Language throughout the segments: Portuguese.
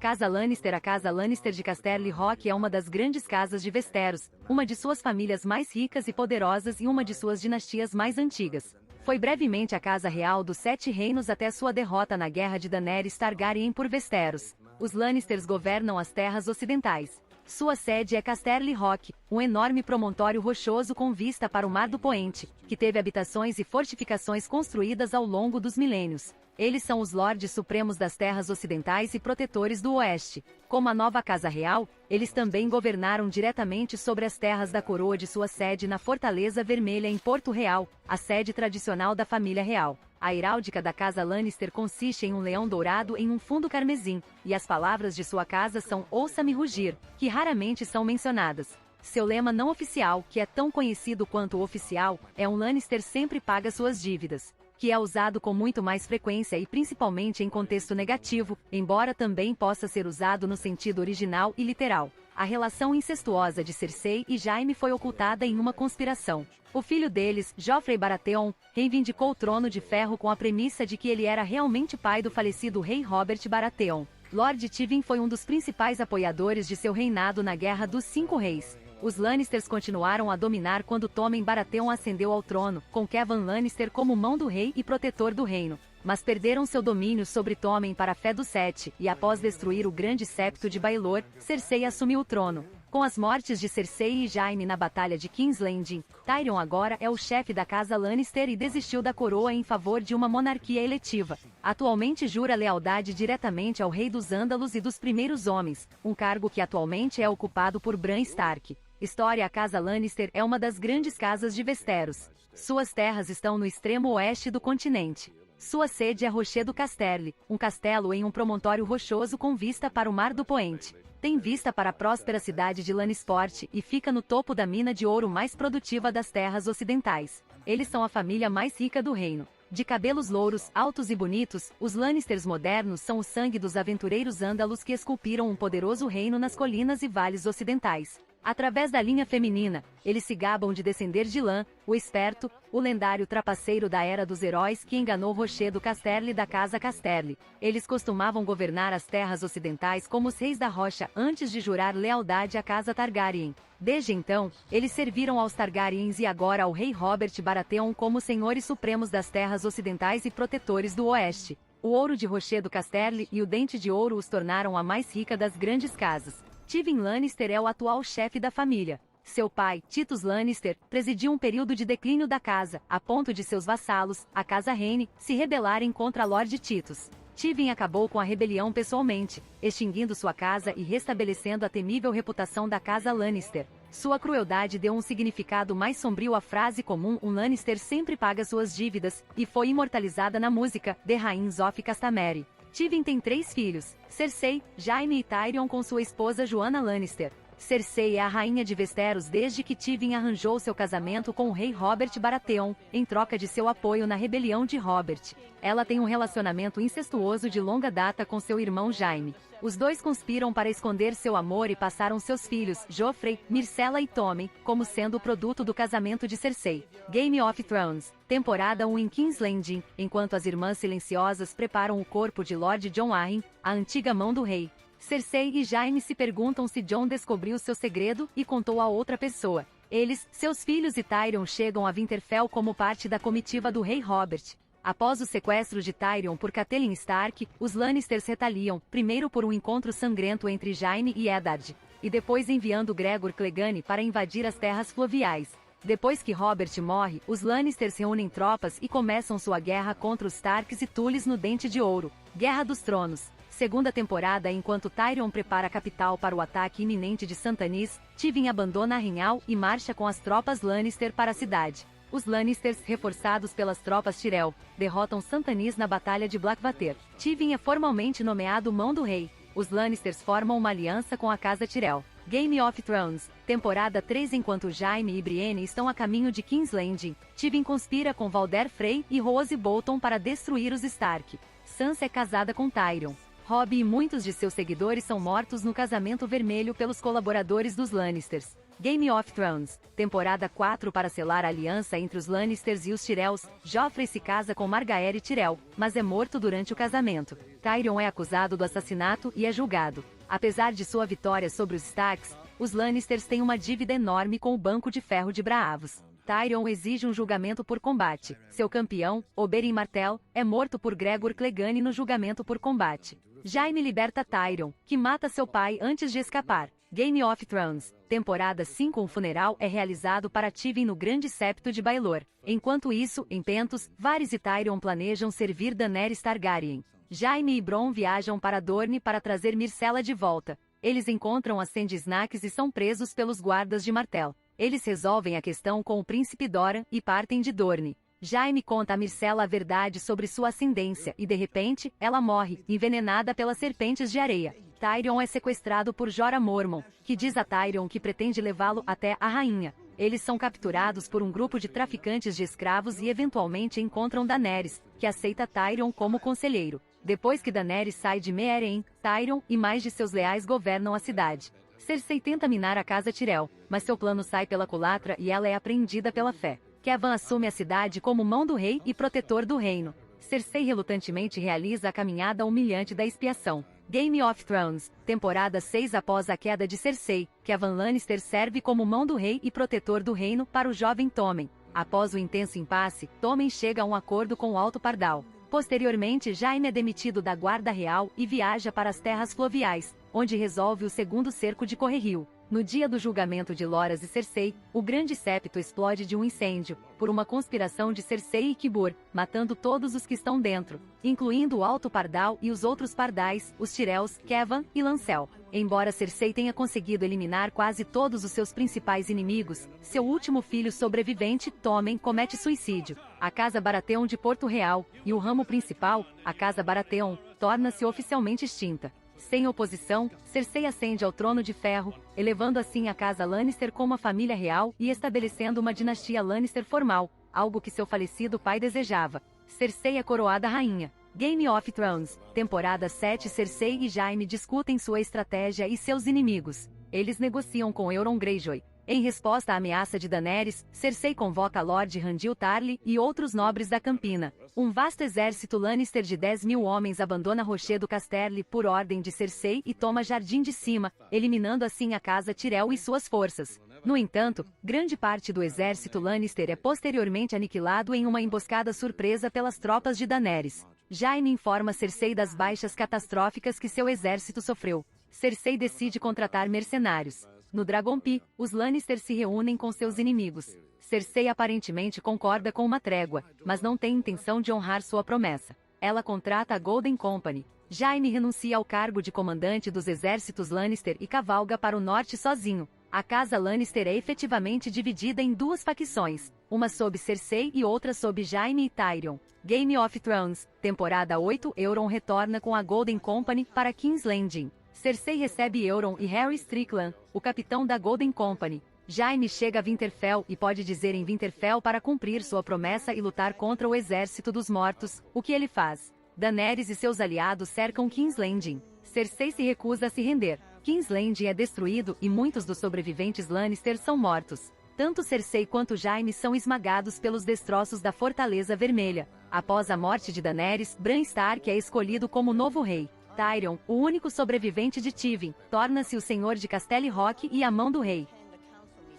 Casa Lannister. A Casa Lannister de Casterly Rock é uma das grandes casas de Westeros, uma de suas famílias mais ricas e poderosas e uma de suas dinastias mais antigas. Foi brevemente a Casa Real dos Sete Reinos até sua derrota na Guerra de Daenerys Targaryen por Westeros. Os Lannisters governam as terras ocidentais. Sua sede é Casterly Rock, um enorme promontório rochoso com vista para o Mar do Poente, que teve habitações e fortificações construídas ao longo dos milênios. Eles são os Lordes Supremos das Terras Ocidentais e Protetores do Oeste. Como a nova Casa Real, eles também governaram diretamente sobre as terras da coroa de sua sede na Fortaleza Vermelha em Porto Real, a sede tradicional da família real. A heráldica da Casa Lannister consiste em um leão dourado em um fundo carmesim, e as palavras de sua casa são "Ouça-me rugir", que raramente são mencionadas. Seu lema não oficial, que é tão conhecido quanto o oficial, é "Um Lannister sempre paga suas dívidas", que é usado com muito mais frequência e principalmente em contexto negativo, embora também possa ser usado no sentido original e literal. A relação incestuosa de Cersei e Jaime foi ocultada em uma conspiração. O filho deles, Joffrey Baratheon, reivindicou o trono de ferro com a premissa de que ele era realmente pai do falecido rei Robert Baratheon. Lord Tywin foi um dos principais apoiadores de seu reinado na Guerra dos Cinco Reis. Os Lannisters continuaram a dominar quando Tommen Baratheon ascendeu ao trono, com Kevan Lannister como mão do rei e protetor do reino. Mas perderam seu domínio sobre Tommen para a Fé dos Sete, e após destruir o grande septo de Baelor, Cersei assumiu o trono. Com as mortes de Cersei e Jaime na Batalha de King's Landing, Tyrion agora é o chefe da Casa Lannister e desistiu da coroa em favor de uma monarquia eletiva. Atualmente jura lealdade diretamente ao rei dos Ândalos e dos Primeiros Homens, um cargo que atualmente é ocupado por Bran Stark. História: a Casa Lannister é uma das grandes casas de Westeros. Suas terras estão no extremo oeste do continente. Sua sede é Rochedo Casterly, um castelo em um promontório rochoso com vista para o Mar do Poente. Tem vista para a próspera cidade de Lannisport e fica no topo da mina de ouro mais produtiva das terras ocidentais. Eles são a família mais rica do reino. De cabelos louros, altos e bonitos, os Lannisters modernos são o sangue dos aventureiros ândalos que esculpiram um poderoso reino nas colinas e vales ocidentais. Através da linha feminina, eles se gabam de descender de Lan, o esperto, o lendário trapaceiro da Era dos Heróis que enganou Rochedo Casterly da Casa Casterly. Eles costumavam governar as terras ocidentais como os reis da Rocha antes de jurar lealdade à Casa Targaryen. Desde então, eles serviram aos Targaryens e agora ao rei Robert Baratheon como senhores supremos das terras ocidentais e protetores do Oeste. O ouro de Rochedo Casterly e o dente de ouro os tornaram a mais rica das grandes casas. Tywin Lannister é o atual chefe da família. Seu pai, Titus Lannister, presidiu um período de declínio da casa, a ponto de seus vassalos, a Casa Reyne, se rebelarem contra Lord Titus. Tywin acabou com a rebelião pessoalmente, extinguindo sua casa e restabelecendo a temível reputação da Casa Lannister. Sua crueldade deu um significado mais sombrio à frase comum "Um Lannister sempre paga suas dívidas", e foi imortalizada na música The Rains of Castamere. Tywin tem 3 filhos, Cersei, Jaime e Tyrion com sua esposa Joanna Lannister. Cersei é a rainha de Westeros desde que Tywin arranjou seu casamento com o rei Robert Baratheon, em troca de seu apoio na rebelião de Robert. Ela tem um relacionamento incestuoso de longa data com seu irmão Jaime. Os dois conspiram para esconder seu amor e passaram seus filhos, Joffrey, Myrcella e Tommen, como sendo o produto do casamento de Cersei. Game of Thrones, temporada 1 em King's Landing, enquanto as Irmãs Silenciosas preparam o corpo de Lord Jon Arryn, a antiga mão do rei. Cersei e Jaime se perguntam se Jon descobriu seu segredo e contou a outra pessoa. Eles, seus filhos e Tyrion chegam a Winterfell como parte da comitiva do rei Robert. Após o sequestro de Tyrion por Catelyn Stark, os Lannisters retaliam, primeiro por um encontro sangrento entre Jaime e Eddard, e depois enviando Gregor Clegane para invadir as terras fluviais. Depois que Robert morre, os Lannisters reúnem tropas e começam sua guerra contra os Starks e Tulis no Dente de Ouro. Guerra dos Tronos. Segunda temporada. Enquanto Tyrion prepara a capital para o ataque iminente de Santanis, Tywin abandona Arrynhal e marcha com as tropas Lannister para a cidade. Os Lannisters, reforçados pelas tropas Tyrell, derrotam Santanis na Batalha de Blackwater. Tywin é formalmente nomeado Mão do Rei. Os Lannisters formam uma aliança com a Casa Tyrell. Game of Thrones, temporada 3. Enquanto Jaime e Brienne estão a caminho de King's Landing, Tywin conspira com Valder Frey e Rose Bolton para destruir os Stark. Sansa é casada com Tyrion. Robb e muitos de seus seguidores são mortos no Casamento Vermelho pelos colaboradores dos Lannisters. Game of Thrones, temporada 4. Para selar a aliança entre os Lannisters e os Tyrells, Joffrey se casa com Margaery Tyrell, mas é morto durante o casamento. Tyrion é acusado do assassinato e é julgado. Apesar de sua vitória sobre os Starks, os Lannisters têm uma dívida enorme com o Banco de Ferro de Braavos. Tyrion exige um julgamento por combate. Seu campeão, Oberyn Martell, é morto por Gregor Clegane no julgamento por combate. Jaime liberta Tyrion, que mata seu pai antes de escapar. Game of Thrones, temporada 5. Um funeral é realizado para Tywin no Grande Septo de Baelor. Enquanto isso, em Pentos, Varys e Tyrion planejam servir Daenerys Targaryen. Jaime e Bronn viajam para Dorne para trazer Myrcella de volta. Eles encontram a Sandy Snacks e são presos pelos guardas de Martell. Eles resolvem a questão com o príncipe Doran e partem de Dorne. Jaime conta a Myrcella a verdade sobre sua ascendência e de repente, ela morre, envenenada pelas serpentes de areia. Tyrion é sequestrado por Jorah Mormont, que diz a Tyrion que pretende levá-lo até a rainha. Eles são capturados por um grupo de traficantes de escravos e eventualmente encontram Daenerys, que aceita Tyrion como conselheiro. Depois que Daenerys sai de Meereen, Tyrion e mais de seus leais governam a cidade. Cersei tenta minar a casa Tyrell, mas seu plano sai pela culatra e ela é apreendida pela fé. Kevan assume a cidade como mão do rei e protetor do reino. Cersei relutantemente realiza a caminhada humilhante da expiação. Game of Thrones, temporada 6. Após a queda de Cersei, Kevan Lannister serve como mão do rei e protetor do reino para o jovem Tommen. Após o intenso impasse, Tommen chega a um acordo com o Alto Pardal. Posteriormente, Jaime é demitido da Guarda Real e viaja para as terras fluviais, onde resolve o segundo cerco de Correrio. No dia do julgamento de Loras e Cersei, o Grande Septo explode de um incêndio, por uma conspiração de Cersei e Qyburn, matando todos os que estão dentro, incluindo o Alto Pardal e os outros pardais, os Tyrells, Kevan e Lancel. Embora Cersei tenha conseguido eliminar quase todos os seus principais inimigos, seu último filho sobrevivente, Tommen, comete suicídio. A Casa Baratheon de Porto Real, e o ramo principal, a Casa Baratheon, torna-se oficialmente extinta. Sem oposição, Cersei ascende ao trono de ferro, elevando assim a casa Lannister como a família real e estabelecendo uma dinastia Lannister formal, algo que seu falecido pai desejava. Cersei é coroada rainha. Game of Thrones, temporada 7. Cersei e Jaime discutem sua estratégia e seus inimigos. Eles negociam com Euron Greyjoy. Em resposta à ameaça de Daenerys, Cersei convoca Lord Randil Tarly e outros nobres da Campina. Um vasto exército Lannister de 10.000 homens abandona Rochedo Casterly por ordem de Cersei e toma Jardim de Cima, eliminando assim a casa Tyrell e suas forças. No entanto, grande parte do exército Lannister é posteriormente aniquilado em uma emboscada surpresa pelas tropas de Daenerys. Jaime informa Cersei das baixas catastróficas que seu exército sofreu. Cersei decide contratar mercenários. No Dragonpi, os Lannister se reúnem com seus inimigos. Cersei aparentemente concorda com uma trégua, mas não tem intenção de honrar sua promessa. Ela contrata a Golden Company. Jaime renuncia ao cargo de comandante dos exércitos Lannister e cavalga para o norte sozinho. A casa Lannister é efetivamente dividida em duas facções, uma sob Cersei e outra sob Jaime e Tyrion. Game of Thrones, temporada 8. Euron retorna com a Golden Company para King's Landing. Cersei recebe Euron e Harry Strickland, o capitão da Golden Company. Jaime chega a Winterfell e pode dizer em Winterfell para cumprir sua promessa e lutar contra o exército dos mortos, o que ele faz. Daenerys e seus aliados cercam King's Landing. Cersei se recusa a se render. King's Landing é destruído e muitos dos sobreviventes Lannister são mortos. Tanto Cersei quanto Jaime são esmagados pelos destroços da Fortaleza Vermelha. Após a morte de Daenerys, Bran Stark é escolhido como novo rei. Tyrion, o único sobrevivente de Tywin, torna-se o senhor de Castle Rock e a mão do rei.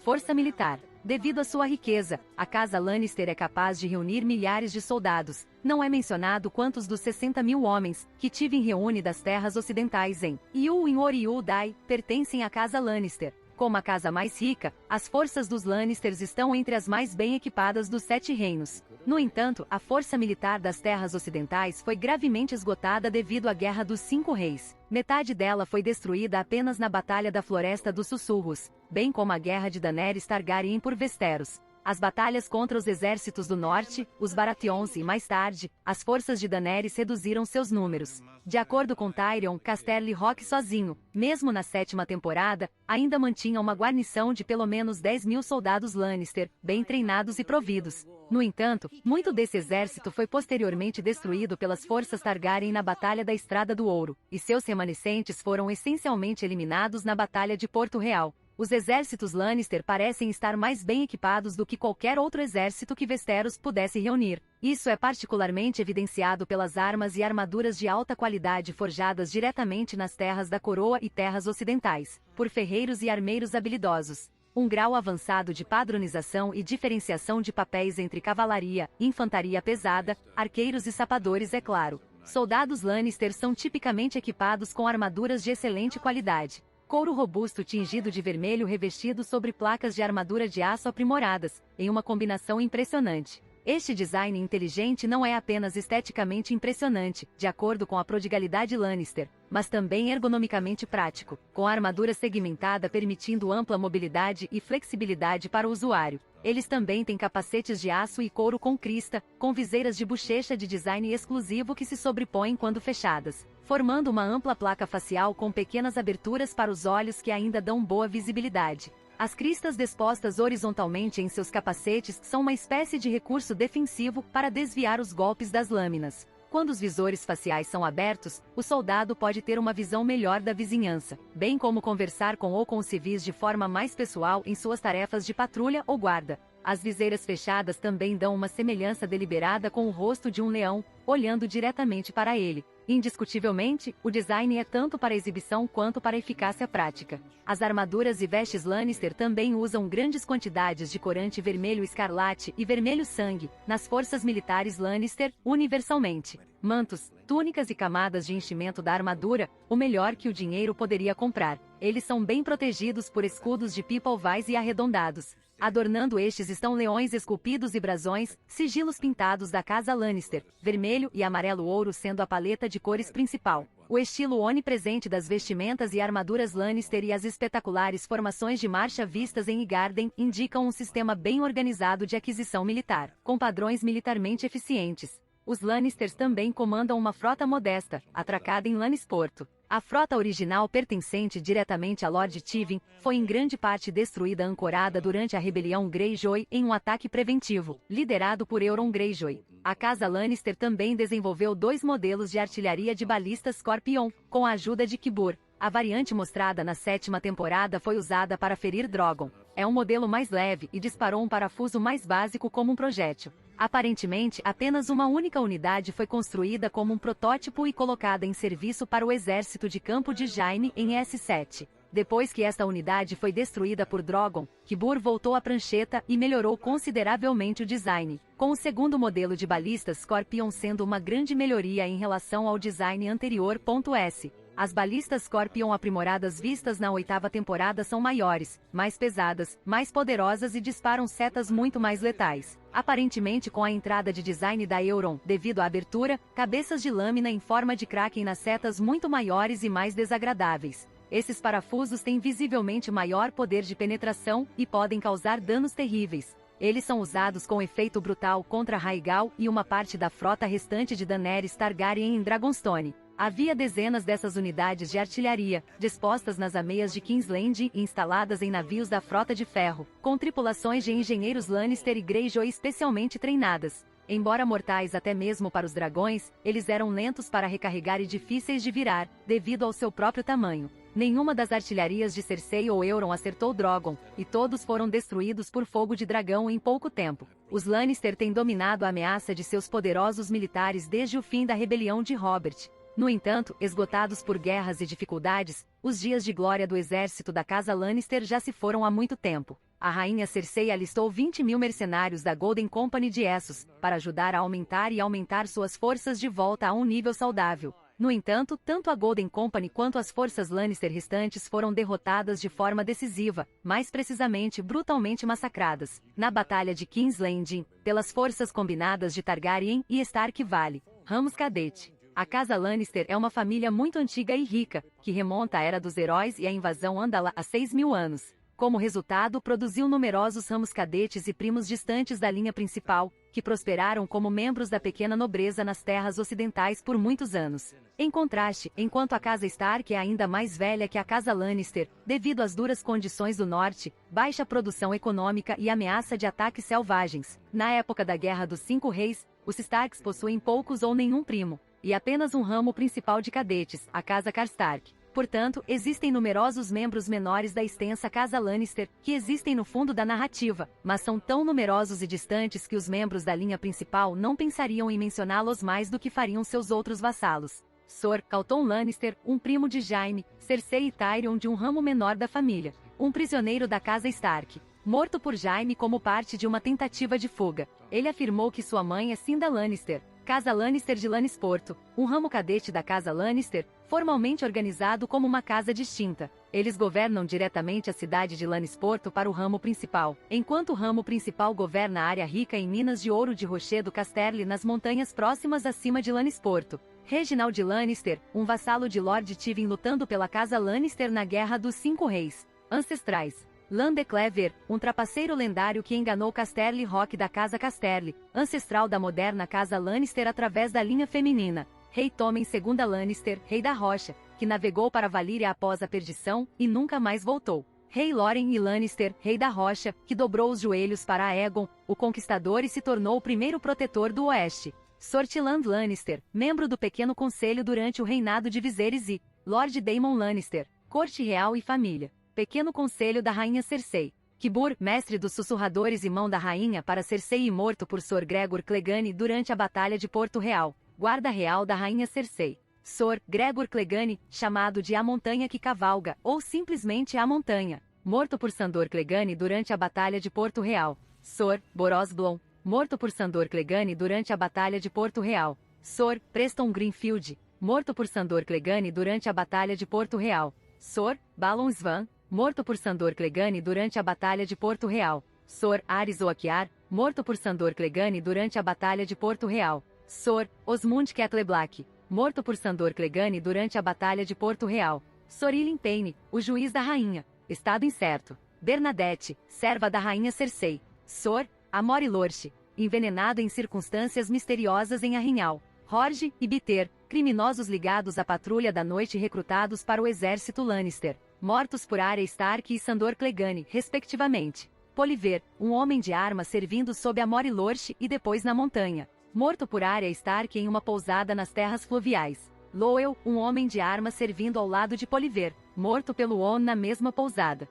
Força militar. Devido à sua riqueza, a casa Lannister é capaz de reunir milhares de soldados. Não é mencionado quantos dos 60.000 homens que Tywin reúne das terras ocidentais em Yu-in-Or e Yu-Dai pertencem à casa Lannister. Como a casa mais rica, as forças dos Lannisters estão entre as mais bem equipadas dos 7 reinos. No entanto, a força militar das terras ocidentais foi gravemente esgotada devido à Guerra dos 5 Reis. Metade dela foi destruída apenas na Batalha da Floresta dos Sussurros, bem como a Guerra de Daenerys Targaryen por Westeros. As batalhas contra os exércitos do norte, os Baratheons e, mais tarde, as forças de Daenerys reduziram seus números. De acordo com Tyrion, Casterly Rock sozinho, mesmo na 7ª temporada, ainda mantinha uma guarnição de pelo menos 10.000 soldados Lannister, bem treinados e providos. No entanto, muito desse exército foi posteriormente destruído pelas forças Targaryen na Batalha da Estrada do Ouro, e seus remanescentes foram essencialmente eliminados na Batalha de Porto Real. Os exércitos Lannister parecem estar mais bem equipados do que qualquer outro exército que Westeros pudesse reunir. Isso é particularmente evidenciado pelas armas e armaduras de alta qualidade forjadas diretamente nas terras da coroa e terras ocidentais, por ferreiros e armeiros habilidosos. Um grau avançado de padronização e diferenciação de papéis entre cavalaria, infantaria pesada, arqueiros e sapadores, é claro. Soldados Lannister são tipicamente equipados com armaduras de excelente qualidade. Couro robusto tingido de vermelho revestido sobre placas de armadura de aço aprimoradas, em uma combinação impressionante. Este design inteligente não é apenas esteticamente impressionante, de acordo com a prodigalidade Lannister, mas também ergonomicamente prático, com a armadura segmentada permitindo ampla mobilidade e flexibilidade para o usuário. Eles também têm capacetes de aço e couro com crista, com viseiras de bochecha de design exclusivo que se sobrepõem quando fechadas, formando uma ampla placa facial com pequenas aberturas para os olhos que ainda dão boa visibilidade. As cristas dispostas horizontalmente em seus capacetes são uma espécie de recurso defensivo para desviar os golpes das lâminas. Quando os visores faciais são abertos, o soldado pode ter uma visão melhor da vizinhança, bem como conversar com ou com os civis de forma mais pessoal em suas tarefas de patrulha ou guarda. As viseiras fechadas também dão uma semelhança deliberada com o rosto de um leão, olhando diretamente para ele. Indiscutivelmente, o design é tanto para exibição quanto para eficácia prática. As armaduras e vestes Lannister também usam grandes quantidades de corante vermelho escarlate e vermelho sangue, nas forças militares Lannister, universalmente. Mantos, túnicas e camadas de enchimento da armadura, o melhor que o dinheiro poderia comprar. Eles são bem protegidos por escudos de people vise e arredondados. Adornando estes estão leões esculpidos e brasões, sigilos pintados da casa Lannister, vermelho e amarelo ouro sendo a paleta de cores principal. O estilo onipresente das vestimentas e armaduras Lannister e as espetaculares formações de marcha vistas em Highgarden indicam um sistema bem organizado de aquisição militar, com padrões militarmente eficientes. Os Lannisters também comandam uma frota modesta, atracada em Lannisporto. A frota original pertencente diretamente a Lord Tywin, foi em grande parte destruída ancorada durante a rebelião Greyjoy em um ataque preventivo, liderado por Euron Greyjoy. A casa Lannister também desenvolveu 2 modelos de artilharia de balistas Scorpion, com a ajuda de Qybur. A variante mostrada na 7ª temporada foi usada para ferir Drogon. É um modelo mais leve e disparou um parafuso mais básico como um projétil. Aparentemente, apenas uma única unidade foi construída como um protótipo e colocada em serviço para o exército de campo de Jaime em S7. Depois que esta unidade foi destruída por Drogon, Qybur voltou à prancheta e melhorou consideravelmente o design, com o segundo modelo de balistas Scorpion sendo uma grande melhoria em relação ao design anterior. S. As balistas Scorpion aprimoradas vistas na 8ª temporada são maiores, mais pesadas, mais poderosas e disparam setas muito mais letais. Aparentemente com a entrada de design da Euron, devido à abertura, cabeças de lâmina em forma de kraken nas setas muito maiores e mais desagradáveis. Esses parafusos têm visivelmente maior poder de penetração e podem causar danos terríveis. Eles são usados com efeito brutal contra Rhaegal e uma parte da frota restante de Daenerys Targaryen em Dragonstone. Havia dezenas dessas unidades de artilharia, dispostas nas ameias de King's Landing e instaladas em navios da Frota de Ferro, com tripulações de engenheiros Lannister e Greyjoy especialmente treinadas. Embora mortais até mesmo para os dragões, eles eram lentos para recarregar e difíceis de virar, devido ao seu próprio tamanho. Nenhuma das artilharias de Cersei ou Euron acertou Drogon, e todos foram destruídos por fogo de dragão em pouco tempo. Os Lannister têm dominado a ameaça de seus poderosos militares desde o fim da rebelião de Robert. No entanto, esgotados por guerras e dificuldades, os dias de glória do exército da casa Lannister já se foram há muito tempo. A rainha Cersei alistou 20.000 mercenários da Golden Company de Essos, para ajudar a aumentar suas forças de volta a um nível saudável. No entanto, tanto a Golden Company quanto as forças Lannister restantes foram derrotadas de forma decisiva, mais precisamente brutalmente massacradas, na Batalha de King's Landing, pelas forças combinadas de Targaryen e Stark Valley. Ramos Cadete. A casa Lannister é uma família muito antiga e rica, que remonta à Era dos Heróis e à invasão Andala há 6.000 anos. Como resultado, produziu numerosos ramos cadetes e primos distantes da linha principal, que prosperaram como membros da pequena nobreza nas terras ocidentais por muitos anos. Em contraste, enquanto a casa Stark é ainda mais velha que a casa Lannister, devido às duras condições do norte, baixa produção econômica e ameaça de ataques selvagens. Na época da Guerra dos Cinco Reis, os Starks possuem poucos ou nenhum primo, e apenas um ramo principal de cadetes, a casa Karstark. Portanto, existem numerosos membros menores da extensa casa Lannister, que existem no fundo da narrativa, mas são tão numerosos e distantes que os membros da linha principal não pensariam em mencioná-los mais do que fariam seus outros vassalos. Sor Catelyn Lannister, um primo de Jaime, Cersei e Tyrion de um ramo menor da família. Um prisioneiro da casa Stark. Morto por Jaime como parte de uma tentativa de fuga. Ele afirmou que sua mãe é Cynda Lannister. Casa Lannister de Lannisporto, um ramo cadete da casa Lannister, formalmente organizado como uma casa distinta. Eles governam diretamente a cidade de Lannisporto para o ramo principal, enquanto o ramo principal governa a área rica em minas de ouro de Rochedo Casterly nas montanhas próximas acima de Lannisporto. Reginald Lannister, um vassalo de Lord Tywin lutando pela casa Lannister na Guerra dos Cinco Reis. Ancestrais. Lan de Clever, um trapaceiro lendário que enganou Casterly Rock da casa Casterly, ancestral da moderna casa Lannister através da linha feminina. Rei Tommen II Lannister, rei da Rocha, que navegou para Valíria após a perdição, e nunca mais voltou. Rei Loren e Lannister, rei da Rocha, que dobrou os joelhos para Aegon, o Conquistador e se tornou o primeiro protetor do Oeste. Sor Tyland Lannister, membro do Pequeno Conselho durante o reinado de Viserys e Lord Daemon Lannister, corte real e família. Pequeno Conselho da Rainha Cersei. Qyburn, mestre dos sussurradores e mão da rainha para Cersei e morto por Sor Gregor Clegane durante a Batalha de Porto Real. Guarda real da Rainha Cersei. Sor Gregor Clegane, chamado de A Montanha que Cavalga, ou simplesmente A Montanha. Morto por Sandor Clegane durante a Batalha de Porto Real. Sor Boros Blon. Morto por Sandor Clegane durante a Batalha de Porto Real. Sor Preston Greenfield. Morto por Sandor Clegane durante a Batalha de Porto Real. Sor Balon Svan. Morto por Sandor Clegane durante a Batalha de Porto Real. Sor Aris Oakar, morto por Sandor Clegane durante a Batalha de Porto Real. Sor Osmund Kettleblack, morto por Sandor Clegane durante a Batalha de Porto Real. Sor Ilyn Payne, o juiz da rainha. Estado incerto. Bernadette, serva da rainha Cersei. Sor Amori Lorche, envenenado em circunstâncias misteriosas em Arrinhal. Horge e Biter, criminosos ligados à patrulha da noite recrutados para o exército Lannister. Mortos por Arya Stark e Sandor Clegane, respectivamente. Poliver, um homem de arma servindo sob Amori Lorche e depois na montanha. Morto por Arya Stark em uma pousada nas terras fluviais. Lowell, um homem de arma servindo ao lado de Poliver. Morto pelo On na mesma pousada.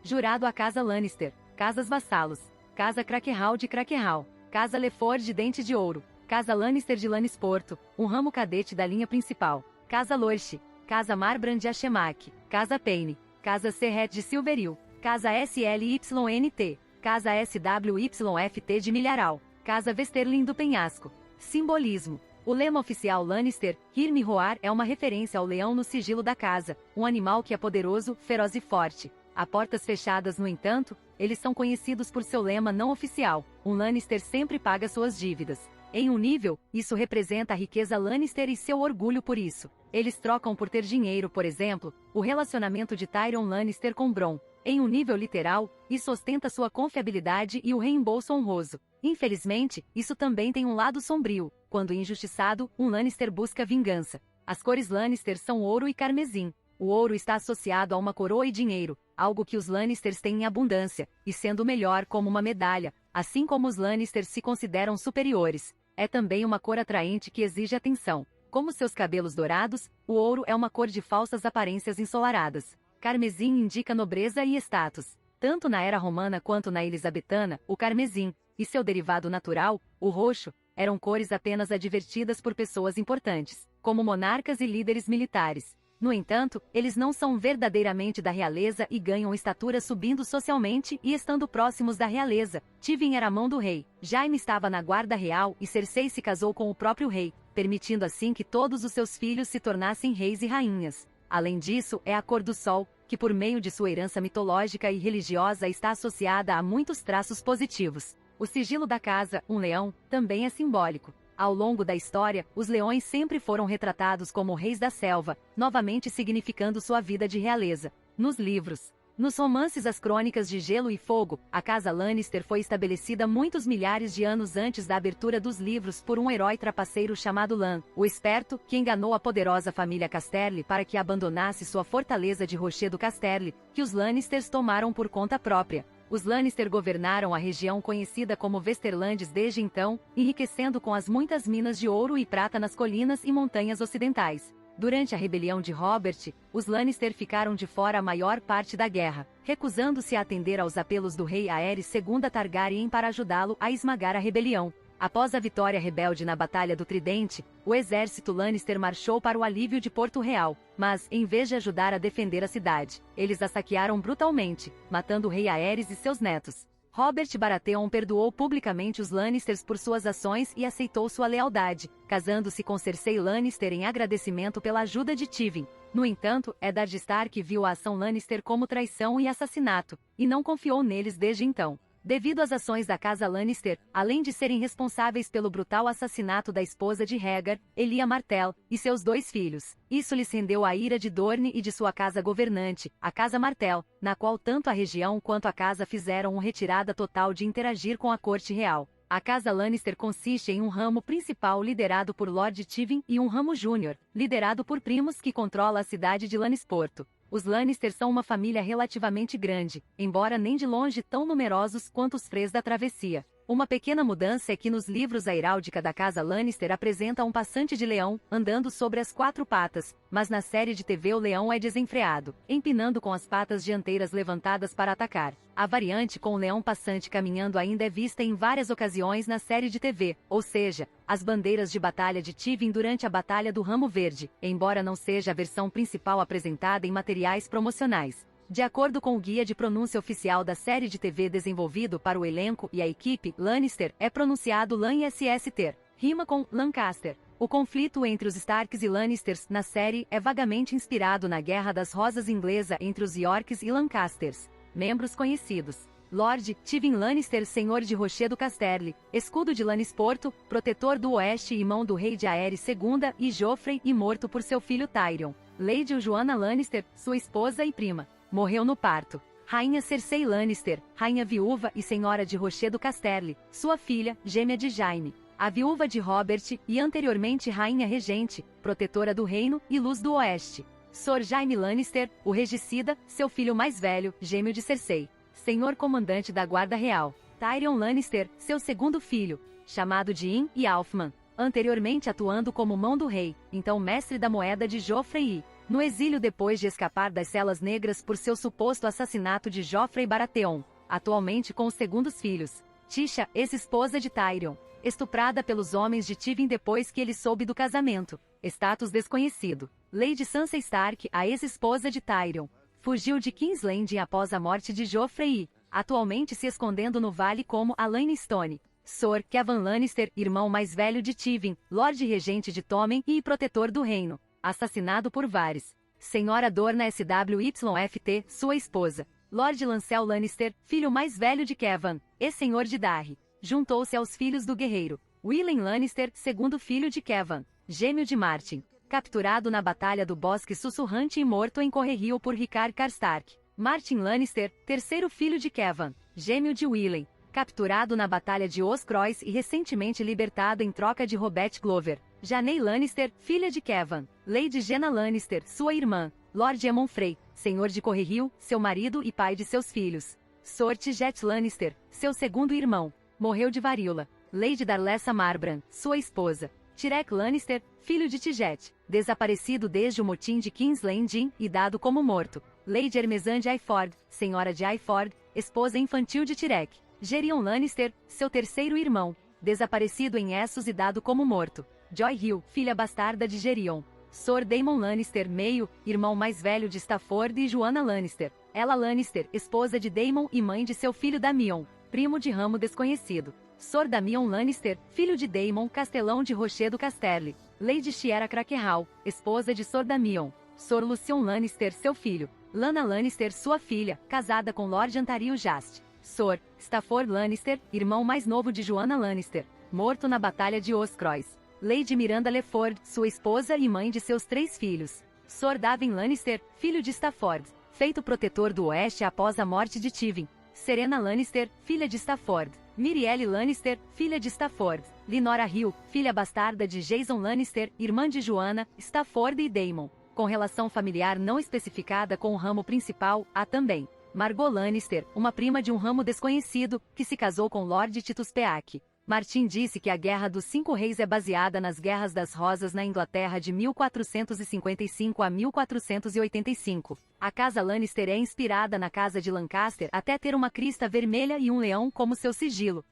Jurado à Casa Lannister. Casas vassalos. Casa Crackehall de Crackehall. Casa Lefort de Dente de Ouro. Casa Lannister de Lannisporto, um ramo cadete da linha principal. Casa Lorche. Casa Marbrand de Ashemac, Casa Payne, Casa Serret de Silveril, Casa SLYNT, Casa SWYFT de Milharal, Casa Westerlin do Penhasco. Simbolismo. O lema oficial Lannister, Hir Mi Roar, é uma referência ao leão no sigilo da casa, um animal que é poderoso, feroz e forte. A portas fechadas, no entanto, eles são conhecidos por seu lema não oficial, um Lannister sempre paga suas dívidas. Em um nível, isso representa a riqueza Lannister e seu orgulho por isso. Eles trocam por ter dinheiro, por exemplo, o relacionamento de Tyrion Lannister com Bronn. Em um nível literal, isso ostenta sua confiabilidade e o reembolso honroso. Infelizmente, isso também tem um lado sombrio. Quando injustiçado, um Lannister busca vingança. As cores Lannister são ouro e carmesim. O ouro está associado a uma coroa e dinheiro, algo que os Lannisters têm em abundância, e sendo melhor como uma medalha, assim como os Lannisters se consideram superiores. É também uma cor atraente que exige atenção. Como seus cabelos dourados, o ouro é uma cor de falsas aparências ensolaradas. Carmesim indica nobreza e status. Tanto na era romana quanto na elisabetana, o carmesim, e seu derivado natural, o roxo, eram cores apenas advertidas por pessoas importantes, como monarcas e líderes militares. No entanto, eles não são verdadeiramente da realeza e ganham estatura subindo socialmente e estando próximos da realeza. Tywin era a mão do rei, Jaime estava na guarda real e Cersei se casou com o próprio rei, permitindo assim que todos os seus filhos se tornassem reis e rainhas. Além disso, é a cor do sol, que por meio de sua herança mitológica e religiosa está associada a muitos traços positivos. O sigilo da casa, um leão, também é simbólico. Ao longo da história, os leões sempre foram retratados como reis da selva, novamente significando sua vida de realeza. Nos livros, nos romances As Crônicas de Gelo e Fogo, a casa Lannister foi estabelecida muitos milhares de anos antes da abertura dos livros por um herói trapaceiro chamado Lan, o Esperto, que enganou a poderosa família Casterly para que abandonasse sua fortaleza de Rochedo Casterly, que os Lannisters tomaram por conta própria. Os Lannister governaram a região conhecida como Westerlandes desde então, enriquecendo com as muitas minas de ouro e prata nas colinas e montanhas ocidentais. Durante a rebelião de Robert, os Lannister ficaram de fora a maior parte da guerra, recusando-se a atender aos apelos do rei Aerys II Targaryen para ajudá-lo a esmagar a rebelião. Após a vitória rebelde na Batalha do Tridente, o exército Lannister marchou para o alívio de Porto Real, mas, em vez de ajudar a defender a cidade, eles a saquearam brutalmente, matando o rei Aerys e seus netos. Robert Baratheon perdoou publicamente os Lannisters por suas ações e aceitou sua lealdade, casando-se com Cersei Lannister em agradecimento pela ajuda de Tywin. No entanto, Eddard Stark viu a ação Lannister como traição e assassinato, e não confiou neles desde então. Devido às ações da casa Lannister, além de serem responsáveis pelo brutal assassinato da esposa de Rhaegar, Elia Martell, e seus 2 filhos, isso lhes rendeu a ira de Dorne e de sua casa governante, a Casa Martell, na qual tanto a região quanto a casa fizeram uma retirada total de interagir com a corte real. A casa Lannister consiste em um ramo principal liderado por Lord Tywin e um ramo júnior, liderado por primos que controla a cidade de Lannisporto. Os Lannister são uma família relativamente grande, embora nem de longe tão numerosos quanto os Freys da Travessia. Uma pequena mudança é que nos livros a heráldica da casa Lannister apresenta um passante de leão, andando sobre as 4 patas, mas na série de TV o leão é desenfreado, empinando com as patas dianteiras levantadas para atacar. A variante com o leão passante caminhando ainda é vista em várias ocasiões na série de TV, ou seja, as bandeiras de batalha de Tywin durante a Batalha do Ramo Verde, embora não seja a versão principal apresentada em materiais promocionais. De acordo com o guia de pronúncia oficial da série de TV desenvolvido para o elenco e a equipe, Lannister é pronunciado Lannister, rima com Lancaster. O conflito entre os Starks e Lannisters na série é vagamente inspirado na Guerra das Rosas inglesa entre os Yorks e Lancasters. Membros conhecidos: Lord Tywin Lannister, senhor de Rochedo Casterly, escudo de Lannisporto, protetor do Oeste e irmão do rei de Aerys II e Joffrey e morto por seu filho Tyrion. Lady Joanna Lannister, sua esposa e prima, morreu no parto. Rainha Cersei Lannister, rainha viúva e senhora de Rochedo Casterly, sua filha, gêmea de Jaime, a viúva de Robert e anteriormente rainha regente, protetora do reino e luz do Oeste. Sor Jaime Lannister, o regicida, seu filho mais velho, gêmeo de Cersei, senhor comandante da Guarda Real. Tyrion Lannister, seu segundo filho, chamado de In e Alfman, anteriormente atuando como mão do rei, então mestre da moeda de Joffrey e no exílio depois de escapar das celas negras por seu suposto assassinato de Joffrey Baratheon, atualmente com os segundos filhos. Tisha, ex-esposa de Tyrion, estuprada pelos homens de Tywin depois que ele soube do casamento. Status desconhecido. Lady Sansa Stark, a ex-esposa de Tyrion, fugiu de King's Landing após a morte de Joffrey e, atualmente se escondendo no vale como Alayne Stone. Sor Kevan Lannister, irmão mais velho de Tywin, Lorde Regente de Tommen e protetor do reino, assassinado por Varys. Senhora Dorna SWYFT, sua esposa. Lord Lancel Lannister, filho mais velho de Kevan, ex-senhor de Darry, juntou-se aos filhos do guerreiro. Willem Lannister, segundo filho de Kevan, gêmeo de Martin, capturado na Batalha do Bosque Sussurrante e morto em Correrio por Rickard Karstark. Martin Lannister, terceiro filho de Kevan, gêmeo de Willem, capturado na Batalha de Os Croix e recentemente libertado em troca de Robert Glover. Janay Lannister, filha de Kevan. Lady Jenna Lannister, sua irmã. Lord Aemon Frey, senhor de Correrio, seu marido e pai de seus filhos. Sor Jet Lannister, seu segundo irmão, morreu de varíola. Lady Darlessa Marbrand, sua esposa. Tyrek Lannister, filho de Tijet, desaparecido desde o motim de King's Landing e dado como morto. Lady Hermesande Aiford, senhora de Aiford, esposa infantil de Tyrek. Gerion Lannister, seu terceiro irmão, desaparecido em Essos e dado como morto. Joy Hill, filha bastarda de Gerion. Sor Daemon Lannister, meio, irmão mais velho de Stafford e Joanna Lannister. Ella Lannister, esposa de Daemon e mãe de seu filho Damion, primo de ramo desconhecido. Sor Damion Lannister, filho de Daemon, castelão de Rochedo Casterly. Lady Shiera Crackehall, esposa de Sor Damion. Sor Lucien Lannister, seu filho. Lana Lannister, sua filha, casada com Lord Antario Jast. Sor Stafford Lannister, irmão mais novo de Joanna Lannister, morto na Batalha de Os Croix. Lady Miranda Leford, sua esposa e mãe de seus 3 filhos. Sor Daven Lannister, filho de Stafford, feito protetor do Oeste após a morte de Tywin. Serena Lannister, filha de Stafford. Mirielle Lannister, filha de Stafford. Lenora Hill, filha bastarda de Jason Lannister, irmã de Joanna, Stafford e Daemon. Com relação familiar não especificada com o ramo principal, há também Margot Lannister, uma prima de um ramo desconhecido, que se casou com Lord Titus Peak. Martin disse que a Guerra dos Cinco Reis é baseada nas Guerras das Rosas na Inglaterra de 1455 a 1485. A casa Lannister é inspirada na casa de Lancaster até ter uma crista vermelha e um leão como seu sigilo.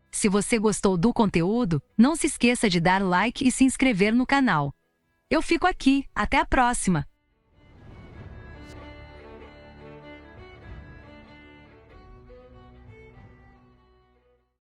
Se você gostou do conteúdo, não se esqueça de dar like e se inscrever no canal. Eu fico aqui, até a próxima!